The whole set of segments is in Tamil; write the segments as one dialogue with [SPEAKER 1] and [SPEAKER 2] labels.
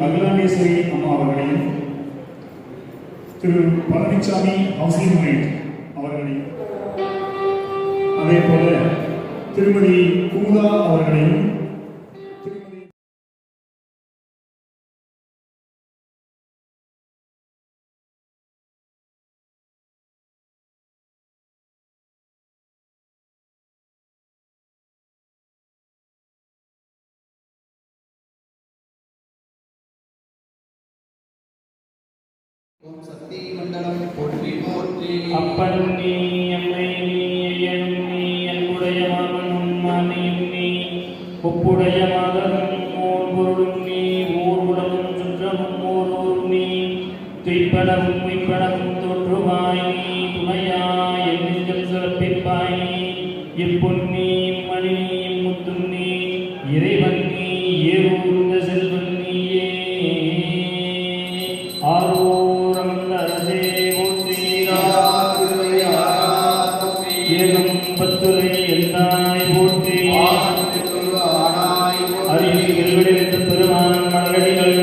[SPEAKER 1] அகிலாண்டேஸ்வரி அம்மா அவர்களையும் திரு பழனிசாமி ஹவுசிங் ரைட் அவர்களையும் அதே போல திருமதி குமுதா அவர்களையும்
[SPEAKER 2] ஓம் சக்தி மண்டலம் போற்றி போற்றி.
[SPEAKER 3] அப்பன் நீ அம்மை நீ ஐயன் நீ அன்புடைய மகன் உண்மானியும் நீ ஒப்புடைய மகனும் ஓர் பொருளும் நீ ஓர் உடலும் சுற்றமும் ஓர் நீ துய்ப்படவும் உய்ப்படவும் தோற்றுவாய் நீ துணையாய் என் நெஞ்சம் சிறப்பிப்பாய் நீ இப்பொன்னி மணி முத்தும் நீ இறைவன் நீ ஏறுந்த செல்வன் நீயே ஆரோ பத்துரை எந்தாய் போற்றி அறிவில் வெல்வெடுத்த பெருமான் மலரடிகள்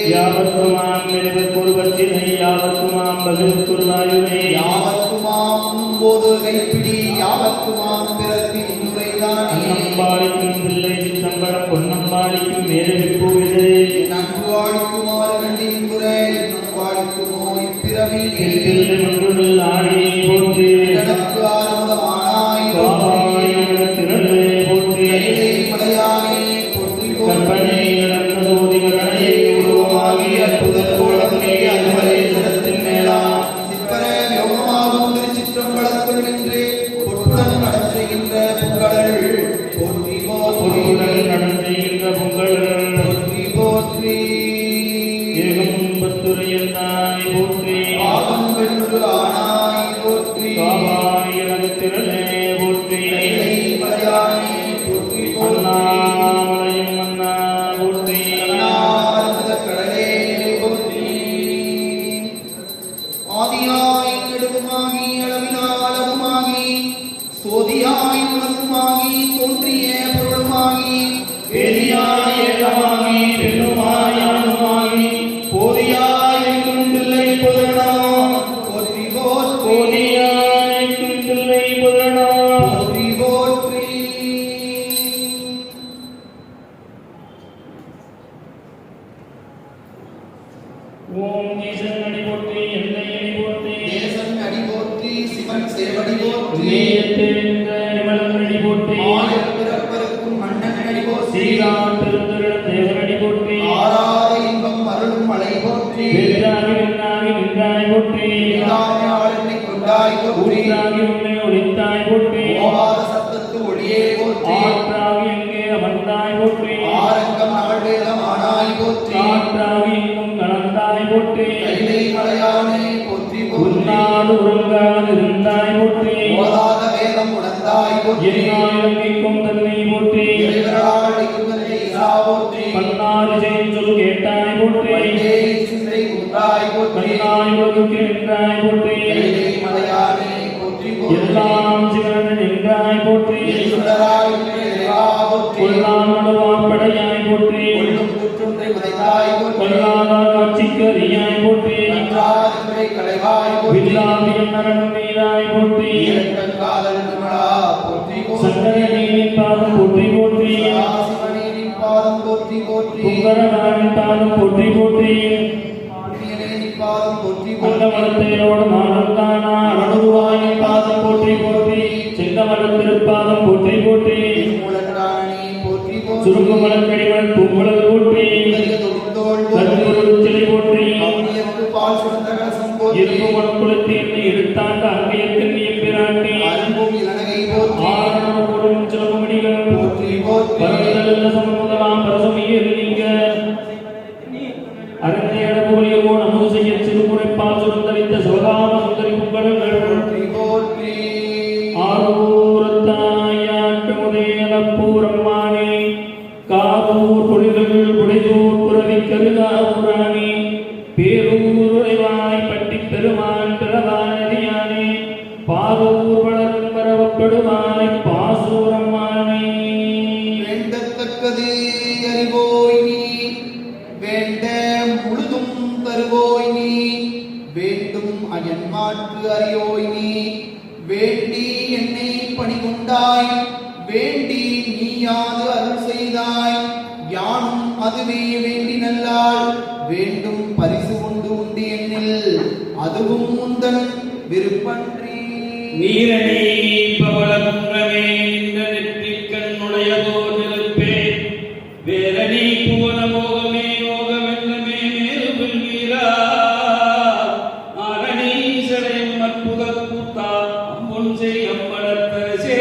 [SPEAKER 3] யாவத்துமாம் குருவத்தினை யாவத்துமாம் பசுக்குருவாயுனை
[SPEAKER 2] யாவத்துமாம் போது கைப்பிடி யாவத்துமாம் பிறப்பின் முறைதானே
[SPEAKER 3] அன்னம்பாளிக்கும் பிள்ளை சித்தம்பரம் பொன்னம்பாளிக்கும் மேலவிப்பூவிதே
[SPEAKER 2] நன்வாழிக்குமாறு கண்டின் குறை நன்வாழிக்குமோ இப்பிறவி
[SPEAKER 3] பிள்ளை மன்றுள் ஆணி போற்றி
[SPEAKER 2] எனக்கு ஆனந்தமானாய்
[SPEAKER 3] திரளே போற்றி
[SPEAKER 2] மலையானே போற்றி
[SPEAKER 3] கற்பனை நடந்த சோதிகரணையை உருவமாகி அற்புதத்தோடமே அதுவரை சிரத்தின் மேலா
[SPEAKER 2] சிற்பர யோகமாகும் திருச்சிற்றம்பலத்துள் நின்று பொட்டுடன் நடத்துகின்ற பொங்கல் போற்றி போற்றி
[SPEAKER 3] நடந்துகின்ற பொங்கல்
[SPEAKER 2] போற்றி போற்றி
[SPEAKER 3] ஏகம் பத்துரையந்தாய் போற்றி
[SPEAKER 2] ஆகம் வென்று ஆனாய் போற்றி
[SPEAKER 3] காவாய் திரளே போற்றி
[SPEAKER 2] மலையானே போற்றி போற்றி
[SPEAKER 3] அண்ணாமலையும் மன்னா போற்றி
[SPEAKER 2] கடலே போற்றி ஆதியாய் நெடுமாகி அளவினாளவுமாகி சோதியாய் உணர்வுமாகி தோன்றிய பொருளுமாகி
[SPEAKER 3] வேதியாய் ஏகமாகி பெண்ணுமாயானுமாகி போதியாய் பிள்ளை புதனோ
[SPEAKER 2] போற்றி போற்றி
[SPEAKER 3] போதியாய் பிள்ளை புதனோ
[SPEAKER 2] போற்றி போற்றி
[SPEAKER 3] ஓம் ஈசன் அடி போற்றி எல்லை அடி போற்றி
[SPEAKER 2] தேசன் அடி போற்றி சிவன் சேவடி போற்றி
[SPEAKER 3] நீயத்தெழுந்த நிமலன் அடி போற்றி
[SPEAKER 2] ஆயிரம் பிறப்பருக்கும் மன்னன் அடி போற்றி
[SPEAKER 3] சீரான் பெருந்தருடன் தேவன் அடி போற்றி
[SPEAKER 2] ஆறாத இன்பம் அருளும் மலை போற்றி
[SPEAKER 3] வெள்ளாகி வெண்ணாகி நின்றாய் போற்றி
[SPEAKER 2] ஆளனை கொண்டாய் போற்றி
[SPEAKER 3] ஊராகி உன்னை ஒளித்தாய் போற்றி
[SPEAKER 2] ஓவாத சத்தத்து ஒளியே போற்றி
[SPEAKER 3] ஆற்றாகி எங்கே அமர்ந்தாய் போற்றி
[SPEAKER 2] ஆரங்கம் நாள்வேதம் ஆனாய் போற்றி
[SPEAKER 3] காற்றாகி எங்கும் கலந்தாய் போற்றி
[SPEAKER 2] கைலை மலையானே போற்றி போற்றி
[SPEAKER 3] உன்னாடு உறங்காது இருந்தாய் போற்றி
[SPEAKER 2] ஓதாத வேதம் உணர்ந்தாய் போற்றி
[SPEAKER 3] என்னாயிரம் தன்னை போற்றி
[SPEAKER 2] இறைவராளை குந்தனை ஈசா போற்றி
[SPEAKER 3] பன்னாறு செய்தொல் கேட்டாய் போற்றி
[SPEAKER 2] வந்தே சிந்தை உண்டாய் போற்றி
[SPEAKER 3] பன்னாயிரத்துக்கு நின்றாய் போற்றி
[SPEAKER 2] கைலை மலையானே போற்றி போற்றி
[SPEAKER 3] எல்லாம் சிவன் நின்றாய் போற்றி
[SPEAKER 2] சுடராய் இறைவா போற்றி
[SPEAKER 3] கொல்லான் நடுவாப்படையாய் போற்றி
[SPEAKER 2] கொள்ளும் குற்றுண்டை உரைத்தாய் போற்றி
[SPEAKER 3] கொல்லாத காட்சிக்கு அறியாய் போற்றி
[SPEAKER 2] அன்றாதிரை களைவாய் போற்றி
[SPEAKER 3] வில்லாவியன் நரன் மீதாய் போற்றி
[SPEAKER 2] காதல் விமலா போற்றி போற்றி
[SPEAKER 3] சங்கரனின் பாதம் போற்றி போற்றி
[SPEAKER 2] சிவனின் பாதம் போற்றி போற்றி
[SPEAKER 3] குங்கரனாரின் பாதம் போற்றி போற்றி
[SPEAKER 2] ஆன்மீகனின் பாதம் போற்றி
[SPEAKER 3] கொண்ட
[SPEAKER 2] போற்றி
[SPEAKER 3] மலத்தேரோடு மானந்தானா அணுகுவாயின் பாதம் போற்றி போற்றி செங்கமலம் திருப்பாதம் போற்றி போற்றி
[SPEAKER 2] மூலக்காரணி போற்றி போற்றி
[SPEAKER 3] சுருங்க மலக்கடிமன் பூங்குழல் போற்றி
[SPEAKER 2] தொழித்தோள்
[SPEAKER 3] கருங்குழல் சிலை போற்றி
[SPEAKER 2] போற்றி பால் சுரந்த கலசம் போற்றி
[SPEAKER 3] இருப்பு மணக்குளத்தி என்னை எடுத்தாண்ட அங்கையத்தின் எம்பிராட்டி
[SPEAKER 2] அன்பும் இலங்கை போற்றி
[SPEAKER 3] ஆரணம் கூடும் சிலம்படிகள்
[SPEAKER 2] போற்றி போற்றி
[SPEAKER 3] பரவிதல் சமமுதலாம் பரசமியர் நீங்க அரண்யட போலியோ நமது செய்ய சிறுமுறைப்பால் சுரந்தளித்த சிவகாம சுந்தரி புகழங்கள்
[SPEAKER 2] போற்றி போற்றி
[SPEAKER 3] ஆரூரத்தாயாட்டு முதலப்பூரம்மானே காவூர் பொழிகள் புடைதூர் புறவி கருகாபுராணி பேரூருடைவாய் பட்டி பெருமான் பிறவானதியானே பாரூர் வளரும் பரவப்படுவாய் பாசூரம்மானே
[SPEAKER 2] வேண்டத்தக்கது அறிவோய் நீ வேண்ட முழுதும் தருவோய் நீ வேண்டும் அயன்மாற்கு அறியோய் நீ வேண்டி என்னை பணிகொண்டாய் வேண்டி நீயாது அருள் செய்தாய் யானும் அதுவே வேண்டி நல்லாள் வேண்டும் பரிசு கொண்டு உண்டு என்னில் அதுவும் உந்தன் விருப்பன்றி
[SPEAKER 4] நீரணி பவளமுங்கமே இந்த நெற்றிக் கண்ணுடைய போதிருப்பே வேரணி புவன மோகமே யோகமெல்லமே மேலுவில் வீரா ஆரணி சடையும் அற்புத கூத்தா அம்பொன் செய் அம்பலத்தரசே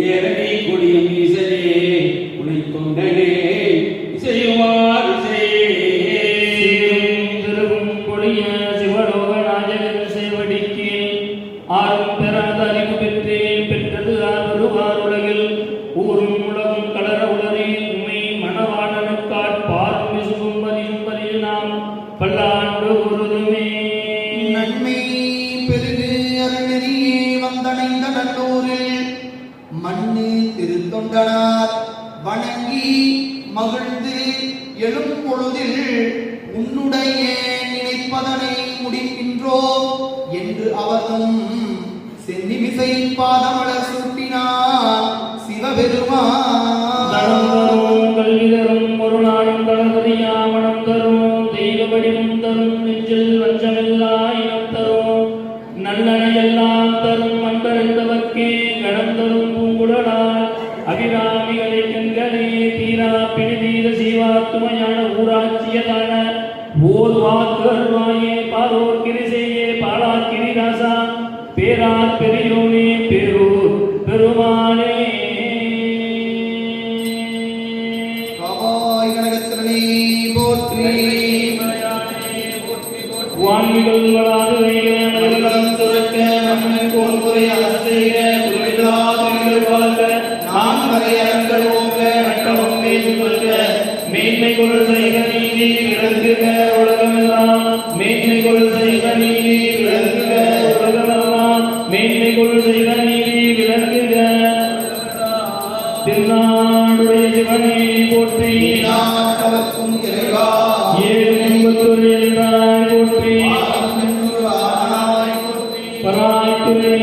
[SPEAKER 4] ஏரணி கொடியும் ஈசனே உனை தொண்டனே இசையுமாறு
[SPEAKER 3] திருவும் கொடிய சிவலோக நாயகன் சேவடிக்கு ஆறும் பெறாத அறிவு பெற்றேன் பெற்றது ஆறுவார் உலகில் ஊரும் உலகும் கலர உளறி உண்மை மணவாளனுக்காட் பாரும் விசுவும் பரியும் பரியில் நாம் பல்லாண்டு உருதுமே
[SPEAKER 2] நன்மை பெருகு அருள்நெறியே வந்தடைந்த நல்லூரில் மண்ணு திருத்தொண்டனார் வணங்கி மகிழ்ந்து எழும் பொழுதில் உன்னுடைய நினைப்பதனை முடிக்கின்றோ என்று அவரும் சென்னிமிசை பாதமலர் சூட்டினார் சிவபெருமான்
[SPEAKER 3] தரும் கல்வி தரும் ஒரு நாளும் தளபதியாமணம் தரும் தெய்வ வடிவம் தரும் நெஞ்சில் வஞ்சமில்லா இனம் தரும் நல்லனையெல்லாம் தரும் அன்பறிந்தவர்க்கே கணம் தரும் பூங்குழலால் அபிராமிகளை கண்களே தீரா பிணிதீர சீவாத்துமையான ஊராட்சியதான ஓர் வாக்கருவாயே பாரோர் கிரிசெய்யே பாலார் கிரிராசா பேரார் பெரியோனே பெரூர் பெருமானே
[SPEAKER 2] காவாய் கனகத்திரனே போற்றி
[SPEAKER 3] வான்மிகள் வளாது வைக மலர்களும் சுரக்க மன்னன் கோல் குறையாக செய்க குறைவில்லா தொழில்கள் வாழ்க நாம் வரையங்கள் ஓங்க நட்டமும் மேய்ந்து கொள்க மேன்மை கொள் செய்க நீதி விளங்குக உலகமெல்லாம் மேன்மை கொள் செய்க நீதி விளங்குக உலகமெல்லாம் மேன்மை கொள் செய்க நீதி விளங்குக திருநாடுடைய சிவனே போற்றி
[SPEAKER 2] நாட்டவர்க்கும் இறைவா
[SPEAKER 3] ஏழும் பத்துரையாய் போற்றி
[SPEAKER 2] ஆனாய் போற்றி
[SPEAKER 3] பராய்த்துறை